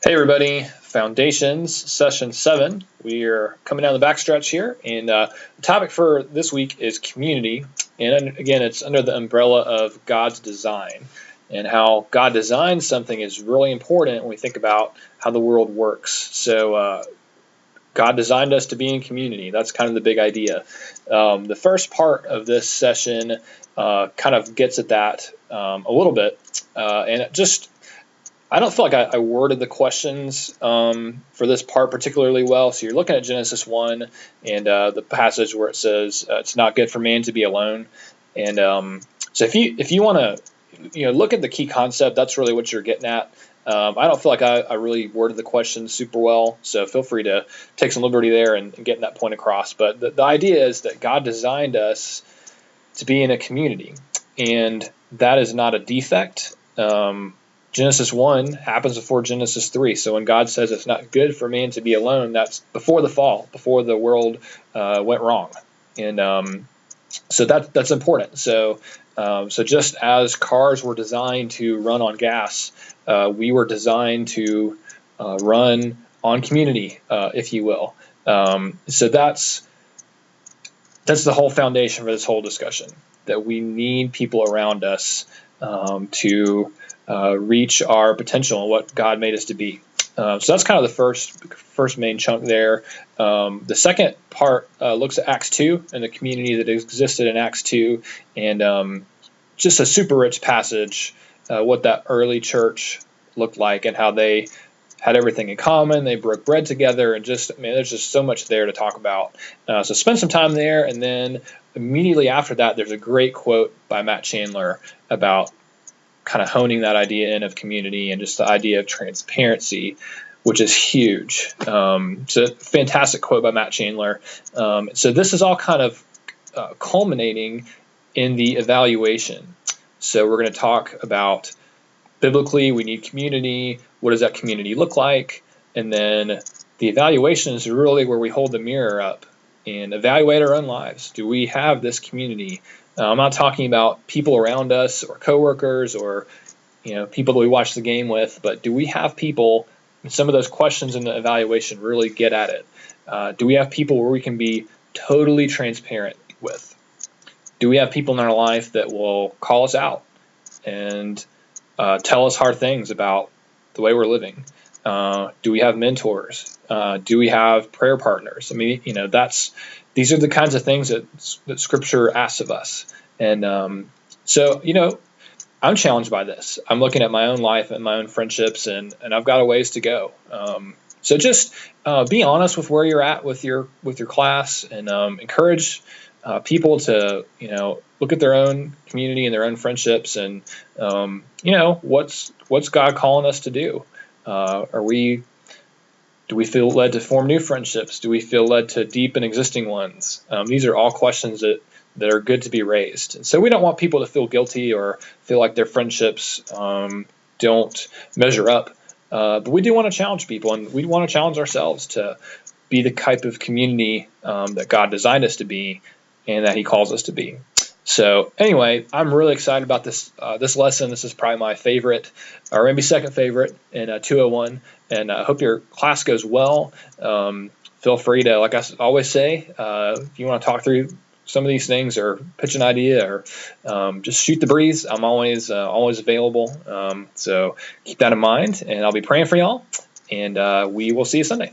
Hey everybody, Foundations Session 7. We are coming down the backstretch here, and the topic for this week is community. And again, it's under the umbrella of God's design. And how God designed something is really important when we think about how the world works. So God designed us to be in community. That's kind of the big idea. The first part of this session kind of gets at that a little bit, and it just I don't feel like I worded the questions for this part particularly well. So you're looking at Genesis 1 and the passage where it says it's not good for man to be alone. And so if you want to look at the key concept, that's really what you're getting at. I don't feel like I really worded the question super well, so feel free to take some liberty there and getting that point across. But the idea is that God designed us to be in a community, and that is not a defect. Genesis 1 happens before Genesis 3. So when God says it's not good for man to be alone, that's before the fall, before the world went wrong. And so that's important. So just as cars were designed to run on gas, we were designed to run on community, if you will. So that's the whole foundation for this whole discussion, that we need people around us to reach our potential and what God made us to be. So that's kind of the first main chunk there. The second part looks at Acts 2 and the community that existed in Acts 2, and just a super rich passage, what that early church looked like and how they had everything in common. They broke bread together, and there's just so much there to talk about. So spend some time there, and then immediately after that, there's a great quote by Matt Chandler about kind of honing that idea in of community and just the idea of transparency, which is huge. So fantastic quote by Matt Chandler. So this is all kind of culminating in the evaluation. So we're going to talk about biblically, we need community. What does that community look like? And then the evaluation is really where we hold the mirror up and evaluate our own lives. Do we have this community? I'm not talking about people around us or coworkers or people that we watch the game with, but do we have people? Some of those questions in the evaluation really get at it. Do we have people where we can be totally transparent with? Do we have people in our life that will call us out and tell us hard things about the way we're living? Do we have mentors? Do we have prayer partners? I mean, these are the kinds of things that Scripture asks of us. And so I'm challenged by this. I'm looking at my own life and my own friendships, and I've got a ways to go. So just be honest with where you're at with your class, and encourage people to look at their own community and their own friendships, and what's God calling us to do? Do we feel led to form new friendships? Do we feel led to deepen existing ones? These are all questions that are good to be raised. And so we don't want people to feel guilty or feel like their friendships don't measure up. But we do want to challenge people, and we want to challenge ourselves to be the type of community that God designed us to be and that He calls us to be. So anyway, I'm really excited about this lesson. This is probably my favorite, or maybe second favorite in 201, and I hope your class goes well. Feel free to, like I always say, if you want to talk through some of these things or pitch an idea or just shoot the breeze, I'm always available. So keep that in mind, and I'll be praying for y'all, and we will see you Sunday.